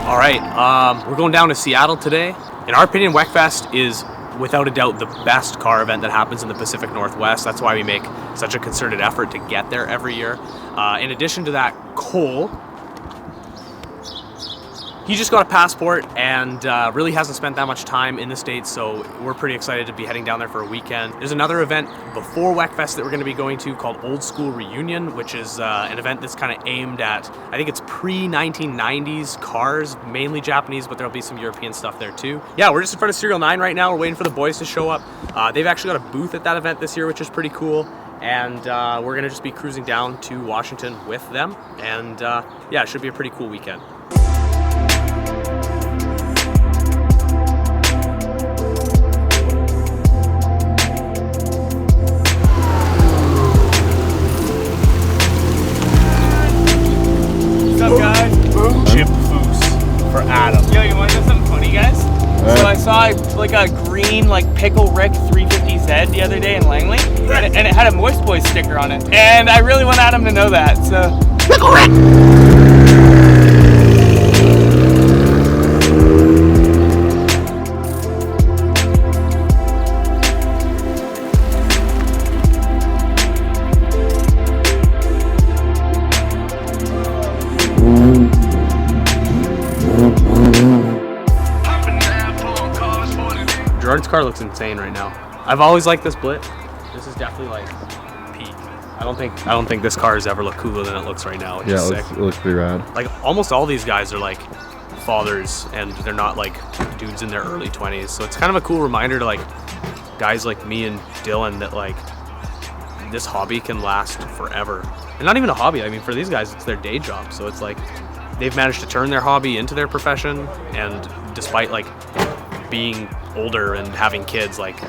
All right, we're going down to Seattle today. In our opinion, Wekfest is without a doubt the best car event that happens in the Pacific Northwest. That's why we make such a concerted effort to get there every year. In addition to that, Cole, he just got a passport and really hasn't spent that much time in the States, so we're pretty excited to be heading down there for a weekend. There's another event before Wekfest that we're going to be going to called Old School Reunion, which is an event that's kind of aimed at, I think it's pre-1990s cars, mainly Japanese, but there'll be some European stuff there too. Yeah, we're just in front of SerialNine right now. We're waiting for the boys to show up. They've actually got a booth at that event this year, which is pretty cool. And we're going to just be cruising down to Washington with them. And yeah, it should be a pretty cool weekend. Yo, you want to know something funny, guys? So I saw like a green Pickle Rick 350Z the other day in Langley, and it had a Moist Boys sticker on it. And I really want Adam to know that, so. Pickle Rick! Gerard's car looks insane right now. I've always liked this Blit. This is definitely like peak. I don't think this car has ever looked cooler than it looks right now. Which is sick. It looks pretty rad. Like almost all these guys are like fathers, and they're not like dudes in their early 20s. So it's kind of a cool reminder to like guys like me and Dylan that like this hobby can last forever. And not even a hobby. I mean, for these guys, it's their day job. So it's like they've managed to turn their hobby into their profession, and despite like being older and having kids, like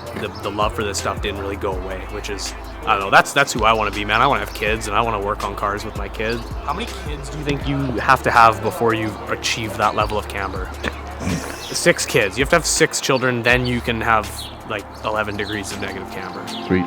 the love for this stuff didn't really go away, which is, I don't know, that's who I want to be, man. I want to have kids and I want to work on cars with my kids. How many kids do you think you have to have before you achieve that level of camber? 6 kids. You have to have 6 children, then you can have like 11 degrees of negative camber. Sweet.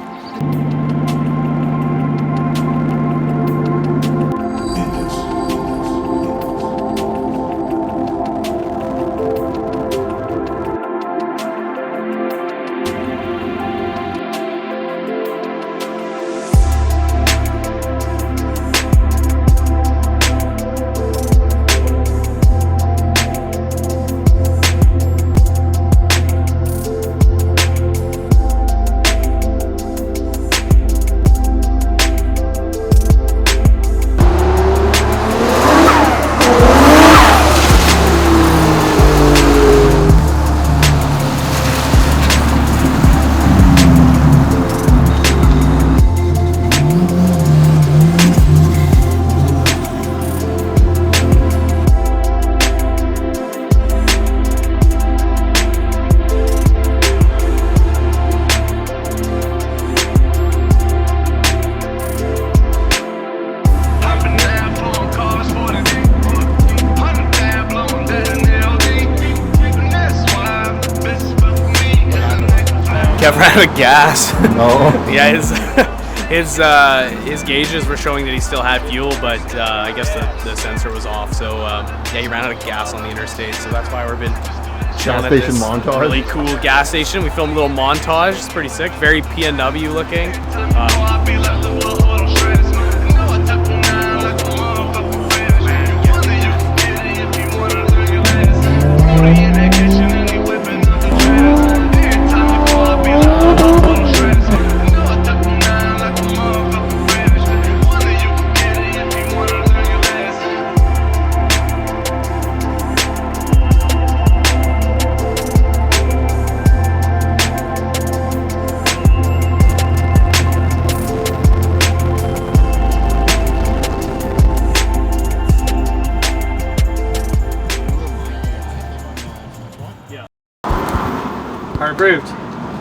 Kev ran out of gas. Oh. Yeah, his gauges were showing that he still had fuel, but I guess the sensor was off. So yeah, he ran out of gas on the interstate. So that's why we've been chilling at this montage. Really cool gas station. We filmed a little montage. It's pretty sick. Very PNW looking. Car approved.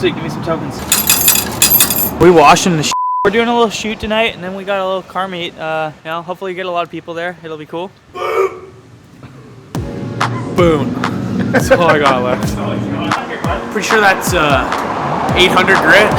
So give me some tokens. We washing the We're doing a little shoot tonight, and then we got a little car meet. You know, hopefully get a lot of people there. It'll be cool. Boom. That's all I got left. Pretty sure that's 800 grit.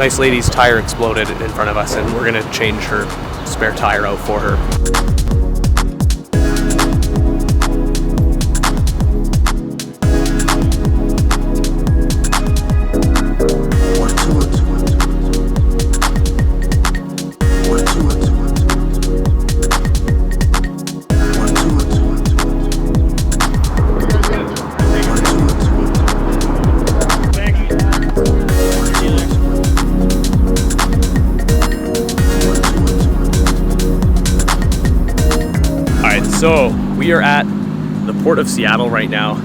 nice lady's tire exploded in front of us, and we're gonna change her spare tire out for her. So we are at the Port of Seattle right now,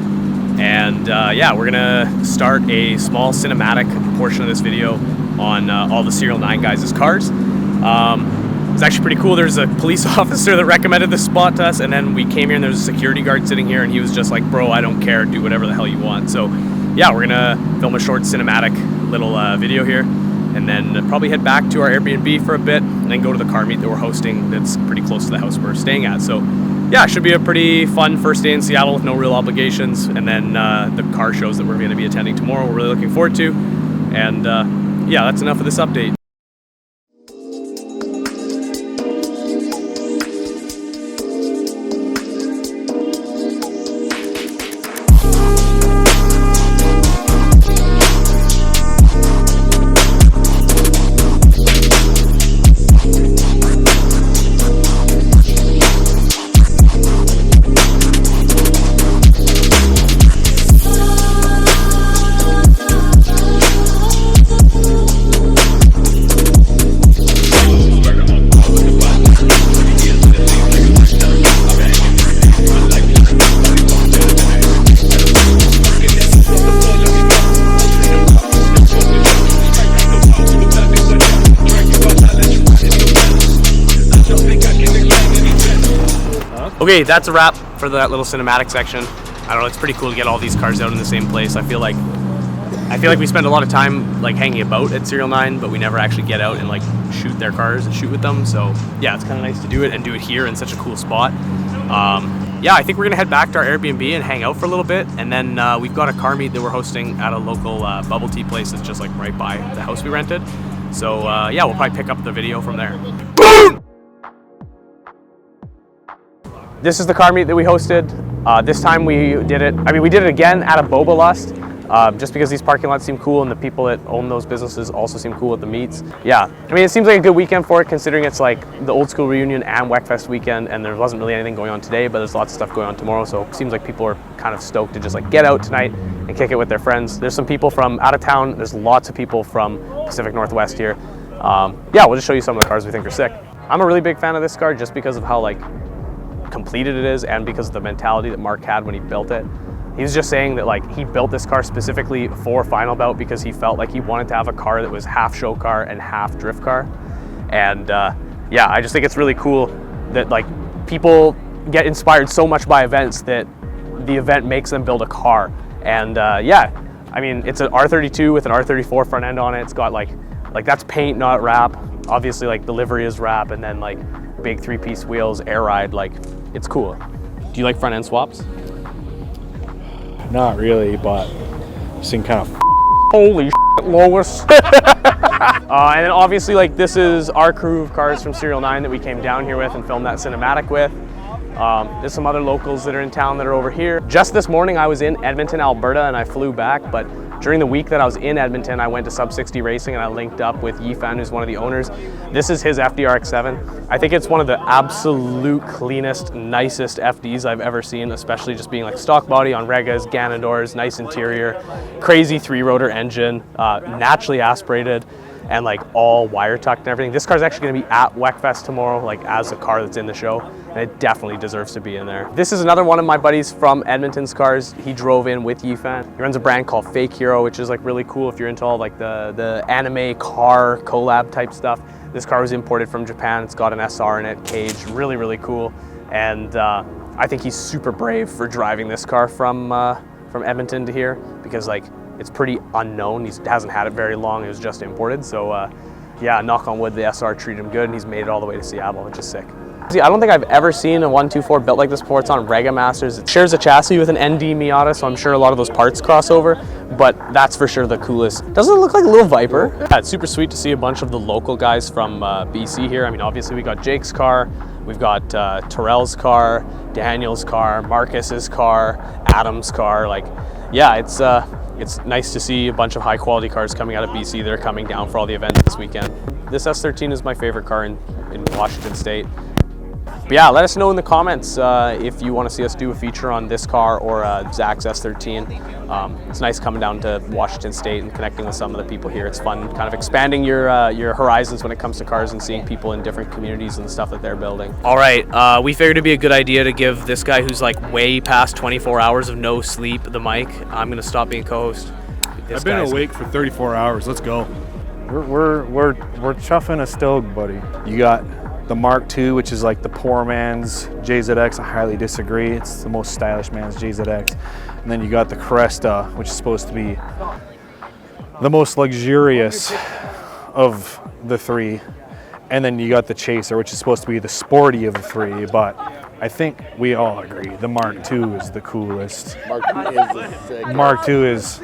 and yeah, we're gonna start a small cinematic portion of this video on all the SerialNine guys' cars. It's actually pretty cool. There's a police officer that recommended this spot to us, and then we came here and there's a security guard sitting here, and he was just like, bro, I don't care, do whatever the hell you want. So yeah, we're gonna film a short cinematic little video here, and then probably head back to our Airbnb for a bit, and then go to the car meet that we're hosting that's pretty close to the house we're staying at. So yeah, it should be a pretty fun first day in Seattle with no real obligations. And then the car shows that we're going to be attending tomorrow, we're really looking forward to. And yeah, that's enough of this update. Okay, that's a wrap for that little cinematic section. I don't know, it's pretty cool to get all these cars out in the same place. I feel like we spend a lot of time like hanging about at SerialNine, but we never actually get out and like shoot their cars and shoot with them. So yeah, it's kind of nice to do it and do it here in such a cool spot. Yeah, I think we're gonna head back to our Airbnb and hang out for a little bit, and then we've got a car meet that we're hosting at a local bubble tea place that's just like right by the house we rented. So yeah, we'll probably pick up the video from there. Boom! This is the car meet that we hosted. This time we did it, we did it again at a Boba Lust, just because these parking lots seem cool and the people that own those businesses also seem cool at the meets. Yeah, it seems like a good weekend for it, considering it's like the old school reunion and Wekfest weekend, and there wasn't really anything going on today, but there's lots of stuff going on tomorrow, so it seems like people are kind of stoked to just like get out tonight and kick it with their friends. There's some people from out of town, there's lots of people from Pacific Northwest here. Yeah, we'll just show you some of the cars we think are sick. I'm a really big fan of this car just because of how like completed it is, and because of the mentality that Mark had when he built it. He was just saying that like he built this car specifically for Final Bout because he felt like he wanted to have a car that was half show car and half drift car. And yeah, I just think it's really cool that like people get inspired so much by events that the event makes them build a car. And yeah, it's an R32 with an R34 front end on it. It's got like that's paint, not wrap. Obviously like the livery is wrap, and then like big 3-piece wheels, air ride, like it's cool. Do you like front end swaps? Not really, but seem kind of holy shit, Lois. And then obviously like this is our crew of cars from SerialNine that we came down here with and filmed that cinematic with. There's some other locals that are in town that are over here. Just this morning I was in Edmonton, Alberta, and I flew back, but during the week that I was in Edmonton, I went to Sub 60 Racing and I linked up with Yifan, who's one of the owners. This is his FDRX7. I think it's one of the absolute cleanest, nicest FDs I've ever seen, especially just being like stock body on Regas, Ganadors, nice interior, crazy 3-rotor engine, naturally aspirated, and like all wire tucked and everything. This car's actually gonna be at Wekfest tomorrow, like as a car that's in the show, and it definitely deserves to be in there. This is another one of my buddies from Edmonton's cars. He drove in with Yifan. He runs a brand called Fake Hero, which is like really cool if you're into all like the anime car collab type stuff. This car was imported from Japan. It's got an SR in it, cage, really, really cool. And I think he's super brave for driving this car from Edmonton to here, because like it's pretty unknown. He hasn't had it very long. It was just imported. So yeah, knock on wood, the SR treated him good, and he's made it all the way to Seattle, which is sick. See, I don't think I've ever seen a 124 built like this before. It's on Rega Masters. It shares a chassis with an ND Miata, so I'm sure a lot of those parts cross over, but that's for sure the coolest. Doesn't it look like a little Viper? Yeah, it's super sweet to see a bunch of the local guys from BC here. I mean, obviously we got Jake's car, we've got Terrell's car, Daniel's car, Marcus's car, Adam's car. Like, yeah, it's nice to see a bunch of high quality cars coming out of BC that are coming down for all the events this weekend. This S13 is my favorite car in Washington State. But yeah, let us know in the comments if you want to see us do a feature on this car or Zach's S13. It's nice coming down to Washington State and connecting with some of the people here. It's fun kind of expanding your horizons when it comes to cars and seeing people in different communities and the stuff that they're building. All right, we figured it'd be a good idea to give this guy who's like way past 24 hours of no sleep the mic. I'm going to stop being co-host. I've been awake for 34 hours. Let's go. We're chuffing a Stog, buddy. You got the Mark II, which is like the poor man's JZX. I highly disagree. It's the most stylish man's JZX. And then you got the Cresta, which is supposed to be the most luxurious of the three. And then you got the Chaser, which is supposed to be the sporty of the three. But I think we all agree the Mark II is the coolest. Mark II is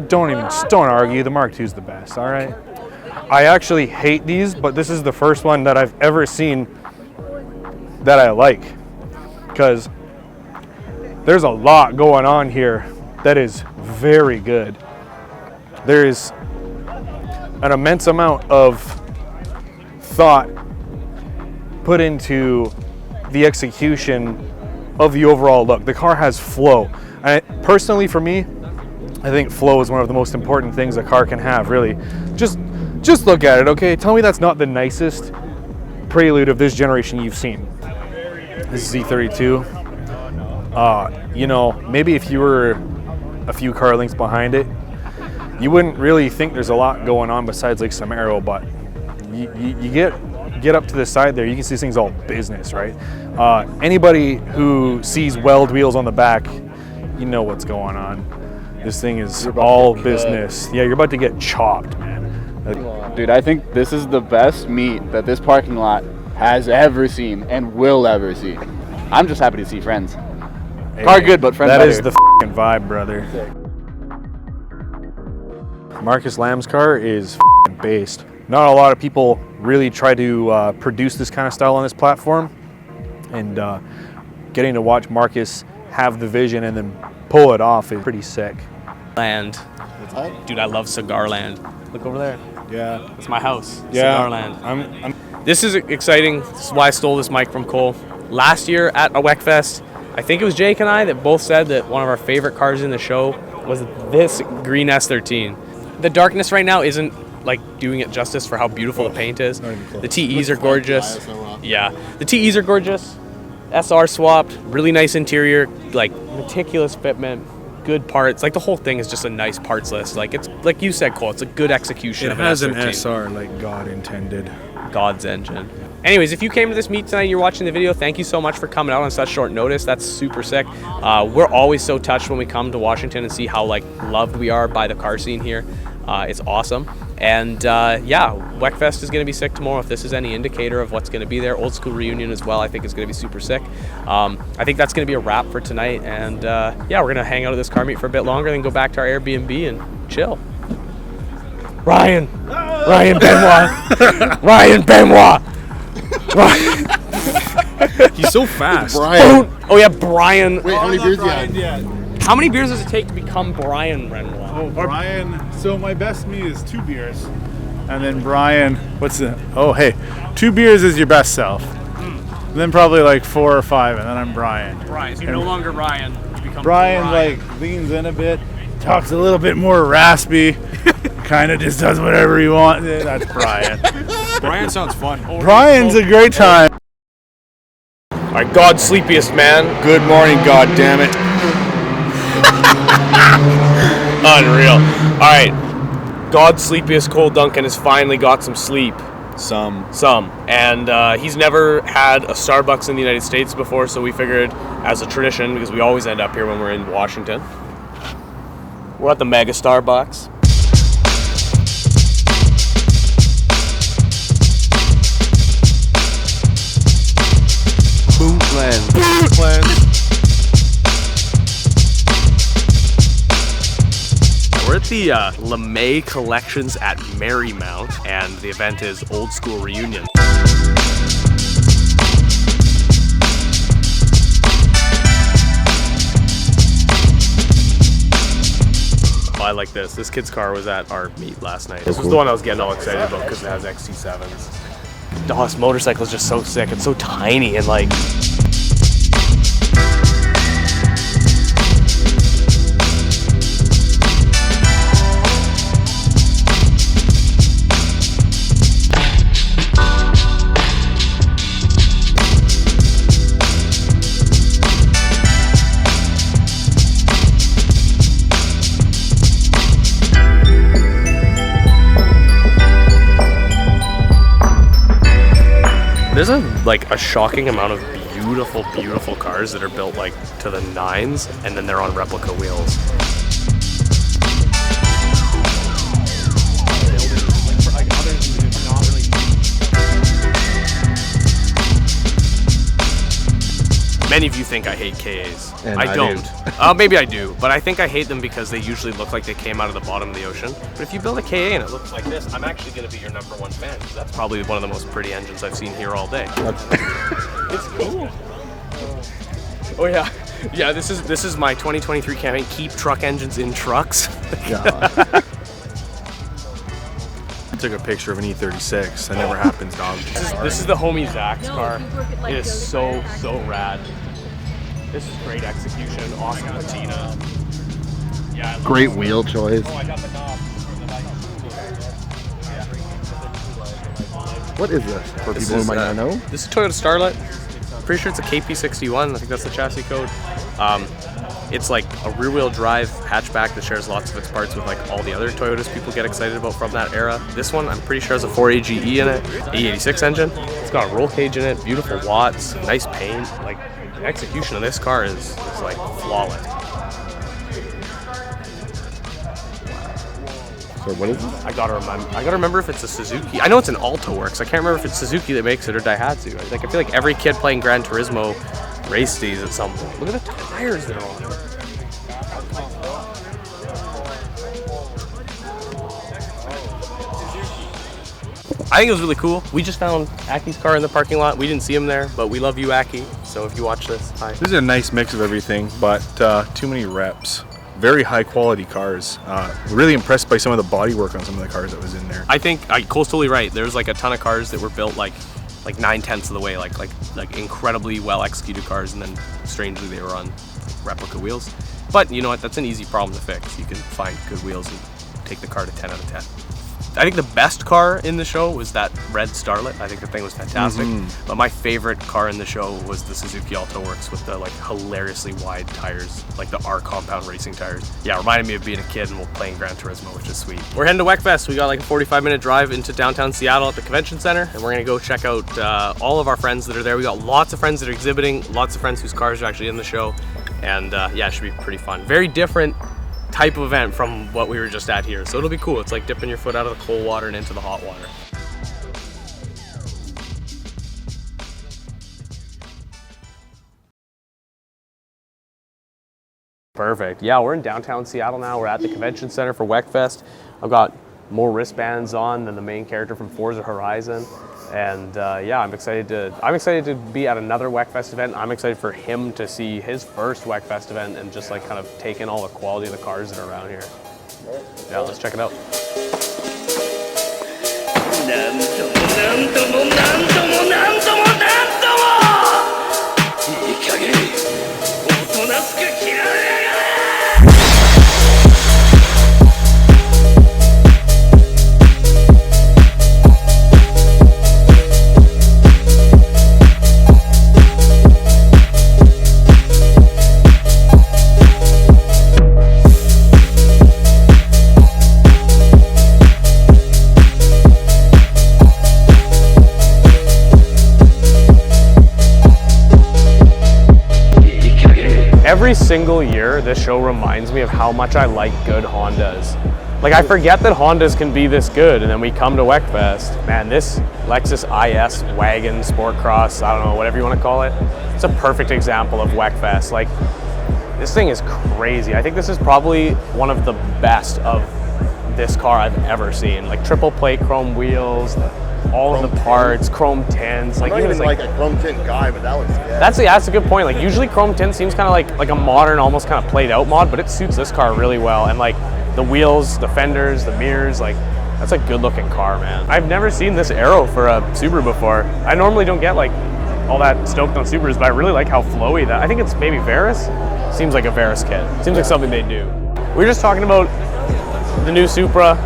don't argue. The Mark II is the best. All right. I actually hate these, but this is the first one that I've ever seen that I like, because there's a lot going on here that is very good. There is an immense amount of thought put into the execution of the overall look. The car has flow. Personally, for me, I think flow is one of the most important things a car can have, really. Just look at it, okay? Tell me that's not the nicest Prelude of this generation you've seen. This is Z32. You know, maybe if you were a few car lengths behind it, you wouldn't really think there's a lot going on besides like some aero, but you get up to the side there, you can see things all business, right? Anybody who sees weld wheels on the back, you know what's going on. This thing is all business. Yeah, you're about to get chopped, man. Dude, I think this is the best meet that this parking lot has ever seen and will ever see. I'm just happy to see friends. Hey, Car good, but friends that better. is the f***ing vibe, brother. Marcus Lamb's car is f***ing based. Not a lot of people really try to produce this kind of style on this platform, and getting to watch Marcus have the vision and then pull it off is pretty sick. Land. Dude, I love Cigar Land. Look over there. Yeah. It's my house. Yeah. Cigar Land. This is exciting. This is why I stole this mic from Cole. Last year at a Wekfest, I think it was Jake and I that both said that one of our favorite cars in the show was this green S13. The darkness right now isn't like doing it justice for how beautiful the paint is. The TEs are gorgeous. Yeah, the TEs are gorgeous. SR swapped, really nice interior, like meticulous fitment, good parts. Like the whole thing is just a nice parts list. Like it's like you said, Cole, it's a good execution. It of has an S13. SR like God intended. God's engine. Anyways, if you came to this meet tonight and you're watching the video, thank you so much for coming out on such short notice. That's super sick. We're always so touched when we come to Washington and see how like loved we are by the car scene here. It's awesome. And yeah, Wekfest is going to be sick tomorrow if this is any indicator of what's going to be there. Old School Reunion as well, I think is going to be super sick. I think that's going to be a wrap for tonight. And yeah, we're going to hang out at this car meet for a bit longer, then go back to our Airbnb and chill. Ryan Benoit. Ryan Benoit. He's so fast. Brian. Oh yeah, Brian. Wait, how many beers do you have? How many beers does it take to become Brian Benoit? Oh, Brian. So my best meat is 2 beers. And then Brian, hey, 2 beers is your best self. And then probably like 4 or 5, and then I'm Brian. Brian, so you're no longer Ryan. You become Brian like leans in a bit, talks a little bit more raspy, kind of just does whatever he wants. That's Brian. Brian sounds fun. Brian's a great time. All right, God's sleepiest man. Good morning, God damn it. Unreal. All right, God's sleepiest Cole Duncan has finally got some sleep. Some. And he's never had a Starbucks in the United States before, so we figured as a tradition, because we always end up here when we're in Washington, we're at the Mega Starbucks. plans. We're at the LeMay Collections at Marymount, and the event is Old School Reunion. I like this. This kid's car was at our meet last night. This was the one I was getting all excited about because it has XT7s. Oh, this motorcycle is just so sick. It's so tiny and like... There's a shocking amount of beautiful cars that are built like to the nines, and then they're on replica wheels. Many of you think I hate KAs. And I I don't. do. Maybe I do, but I think I hate them because they usually look like they came out of the bottom of the ocean. But if you build a KA and it looks like this, I'm actually going to be your #1 fan. That's probably one of the most pretty engines I've seen here all day. It's cool. Oh yeah, yeah. This is my 2023 campaign. Keep truck engines in trucks. I took a picture of an E36. That never happens, dog. This is the homie Zach's car. It is so rad. This is great execution, awesome patina. Yeah, I love Great this. wheel choice. Oh, I got the knob for the light. What is this for This people who is, might not know? This is Toyota Starlet. Pretty sure it's a KP61. I think that's the chassis code. It's like a rear-wheel drive hatchback that shares lots of its parts with like all the other Toyotas people get excited about from that era. This one, I'm pretty sure has a 4AGE in it, E86 engine. It's got a roll cage in it, beautiful watts, nice paint. Like the execution of this car is like flawless. So what is this? I gotta remember if it's a Suzuki. I know it's an Alto Works. I can't remember if it's Suzuki that makes it or Daihatsu. Like I feel like every kid playing Gran Turismo race these at some point. Look at the tires they're on. I think it was really cool. We just found Aki's car in the parking lot. We didn't see him there, but we love you, Aki. So if you watch this, hi. This is a nice mix of everything, but too many reps. Very high quality cars. Really impressed by some of the bodywork on some of the cars that was in there. I think Cole's totally right. There's like a ton of cars that were built like 9/10 of the way, like incredibly well executed cars, and then strangely they were on replica wheels. But you know what? That's an easy problem to fix. You can find good wheels and take the car to 10 out of 10. I think the best car in the show was that red Starlet. I think the thing was fantastic. But my favorite car in the show was the Suzuki Alto Works with the like hilariously wide tires, like the R compound racing tires. Yeah, reminded me of being a kid and playing Gran Turismo, which is sweet. We're heading to Wekfest. We got like a 45-minute drive into downtown Seattle at the convention center, and we're gonna go check out all of our friends that are there. We got lots of friends that are exhibiting, lots of friends whose cars are actually in the show, and yeah, it should be pretty fun. Very different type of event from what we were just at here, so it'll be cool. It's like dipping your foot out of the cold water and into the hot water. Perfect. Yeah, we're in downtown Seattle now. We're at the convention center for Wekfest. I've got more wristbands on than the main character from Forza Horizon, and yeah, I'm excited to be at another Wekfest event. I'm excited for him to see his first Wekfest event and just like kind of take in all the quality of the cars that are around here. Yeah, let's check it out. Every single year, this show reminds me of how much I like good Hondas. Like, I forget that Hondas can be this good, and then we come to Wekfest. Man, this Lexus IS wagon, sport cross, I don't know, whatever you want to call it, it's a perfect example of Wekfest. Like, this thing is crazy. I think this is probably one of the best of this car I've ever seen. Like, triple plate chrome wheels, all of the parts, chrome tints. Like, I'm not even like a chrome tint guy, but that looks good. That's a good point. Like, usually chrome tint seems kind of like a modern, almost kind of played out mod, but it suits this car really well. And like the wheels, the fenders, the mirrors, like that's a good looking car, man. I've never seen this aero for a Subaru before. I normally don't get like all that stoked on Subarus, but I really like how flowy that. I think it's maybe Veris. Seems like a Veris kit. Seems like something they do. We were just talking about the new Supra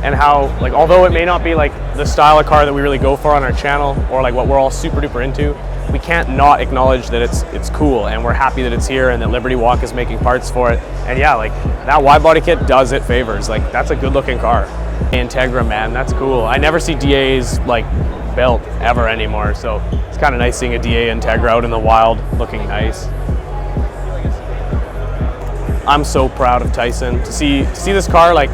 and how, like, although it may not be like the style of car that we really go for on our channel or like what we're all super duper into, we can't not acknowledge that it's cool, and we're happy that it's here and that Liberty Walk is making parts for it. And yeah, like that wide body kit does it favors. Like, that's a good looking car. Integra, man, that's cool. I never see DAs like built ever anymore, so it's kind of nice seeing a DA Integra out in the wild looking nice. I'm so proud of Tyson to see this car like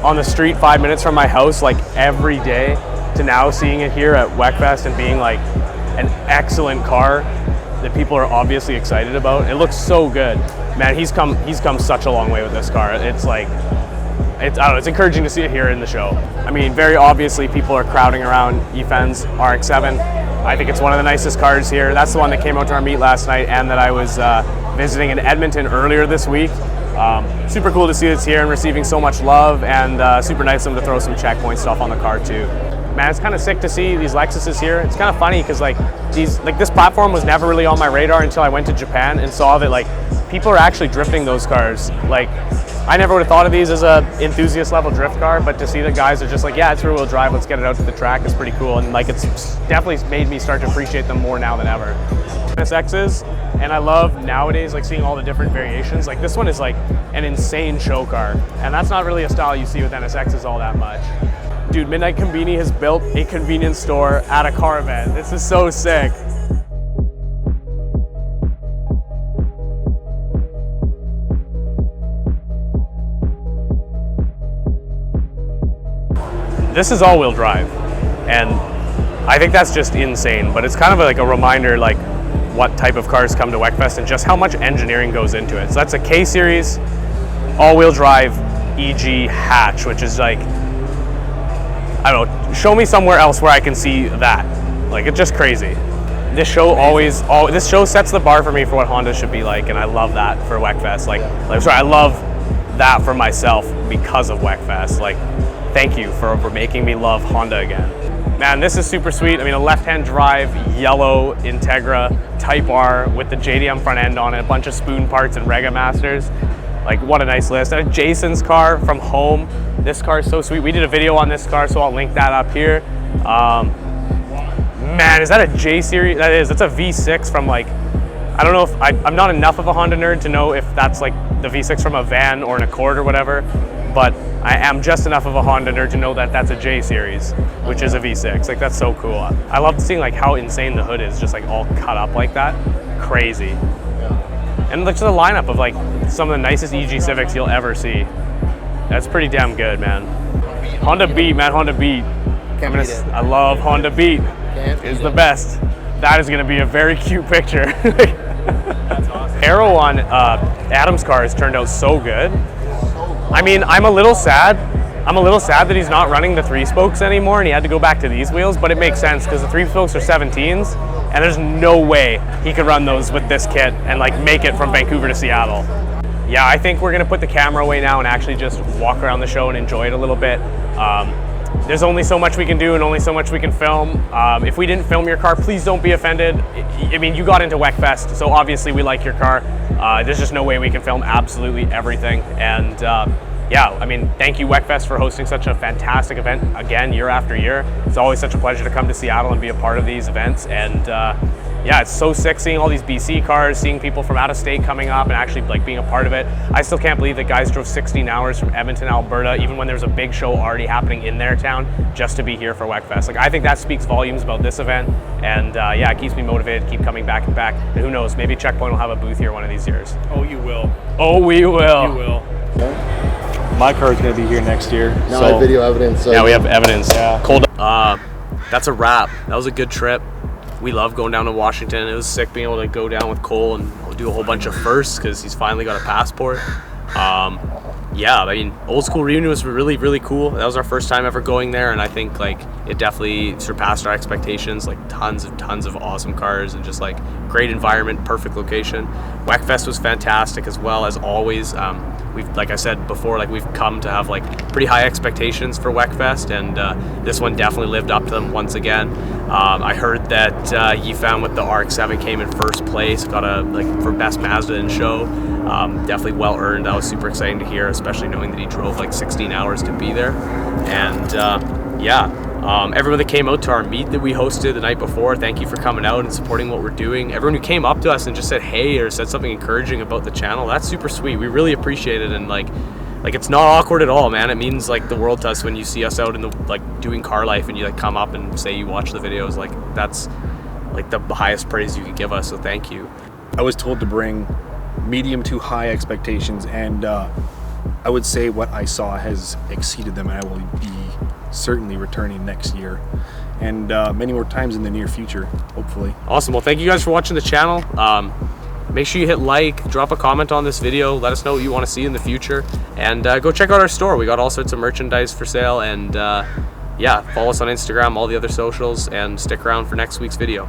on the street 5 minutes from my house like every day, to now seeing it here at Wekfest and being like an excellent car that people are obviously excited about. It looks so good, man. He's come such a long way with this car. It's like, I don't know, it's encouraging to see it here in the show. I mean, very obviously people are crowding around Yifen's RX-7. I think it's one of the nicest cars here. That's the one that came out to our meet last night and that I was visiting in Edmonton earlier this week. Super cool to see it's here and receiving so much love, and super nice of them to throw some Checkpoint stuff on the car too. Man, it's kind of sick to see these Lexuses here. It's kind of funny because like this platform was never really on my radar until I went to Japan and saw that like people are actually drifting those cars. Like, I never would have thought of these as a enthusiast level drift car, but to see the guys are just like, yeah, it's rear wheel drive, let's get it out to the track, is pretty cool. And like, it's definitely made me start to appreciate them more now than ever. NSXs, and I love nowadays like seeing all the different variations. Like, this one is like an insane show car, and that's not really a style you see with NSXs all that much. Dude, Midnight Conveni has built a convenience store at a car event. This is so sick. This is all-wheel drive, and I think that's just insane, but it's kind of like a reminder like what type of cars come to Wekfest and just how much engineering goes into it. So that's a K-Series all-wheel drive EG hatch, which is like, I don't know, show me somewhere else where I can see that. Like, it's just crazy. This show sets the bar for me for what Honda should be like, and I love that for Wekfest. I love that for myself because of Wekfest. Like, thank you for making me love Honda again. Man, this is super sweet. I mean, a left-hand drive, yellow Integra Type R with the JDM front end on it, a bunch of spoon parts and Rega Masters. Like, what a nice list. And Jason's car from home. This car is so sweet. We did a video on this car, so I'll link that up here. Man, is that a J series? That is. It's a V6 from like, I don't know if I'm not enough of a Honda nerd to know if that's like the V6 from a van or an Accord or whatever, but I am just enough of a Honda nerd to know that that's a J series, which is a V6. Like, that's so cool. I love seeing like how insane the hood is, just like all cut up like that. Crazy. And look to the lineup of like some of the nicest EG Civics you'll ever see. That's pretty damn good, man. Honda Beat, man, Honda Beat. I love Honda Beat. It's the best. That is gonna be a very cute picture. That's awesome. Aero on Adam's car has turned out so good. I mean, I'm a little sad that he's not running the 3-spokes anymore and he had to go back to these wheels, but it makes sense because the 3-spokes are 17s and there's no way he could run those with this kit and like make it from Vancouver to Seattle. Yeah, I think we're gonna put the camera away now and actually just walk around the show and enjoy it a little bit. There's only so much we can do and only so much we can film. If we didn't film your car, please don't be offended. I mean, you got into Wekfest, so obviously we like your car. There's just no way we can film absolutely everything. And yeah, I mean, thank you Wekfest for hosting such a fantastic event again, year after year. It's always such a pleasure to come to Seattle and be a part of these events. And yeah, it's so sick seeing all these BC cars, seeing people from out of state coming up and actually like being a part of it. I still can't believe that guys drove 16 hours from Edmonton, Alberta, even when there's a big show already happening in their town, just to be here for Wekfest. Like, I think that speaks volumes about this event. And yeah, it keeps me motivated to keep coming back and back. And who knows, maybe Checkpoint will have a booth here one of these years. Oh, you will. Oh, we will. You will. my car is going to be here next year. Now I have video evidence. So Yeah, we have evidence. Yeah. Cold. That's a wrap. That was a good trip. We love going down to Washington. It was sick being able to go down with Cole and do a whole bunch of firsts because he's finally got a passport. Yeah, I mean, Old School Reunion was really, really cool. That was our first time ever going there, and I think like it definitely surpassed our expectations. Like tons of awesome cars and just like great environment, perfect location. Wekfest was fantastic as well as always. We've, like I said before, like we've come to have like pretty high expectations for Wekfest, and this one definitely lived up to them once again. I heard that Yifan with the RX-7 came in first place, got a like for best Mazda in show. Definitely well earned. That was super exciting to hear, especially knowing that he drove like 16 hours to be there. And everyone that came out to our meet that we hosted the night before, thank you for coming out and supporting what we're doing. Everyone who came up to us and just said hey or said something encouraging about the channel, that's super sweet. We really appreciate it, and like it's not awkward at all, man. It means like the world to us when you see us out in the like doing car life and you like come up and say you watch the videos. Like that's like the highest praise you could give us, so thank you. I was told to bring medium to high expectations, and I would say what I saw has exceeded them, and I will be certainly returning next year and many more times in the near future, hopefully. Awesome. Well, thank you guys for watching the channel. Make sure you hit like, drop a comment on this video, let us know what you want to see in the future, and go check out our store. We got all sorts of merchandise for sale, and yeah, follow us on Instagram, all the other socials, and stick around for next week's video.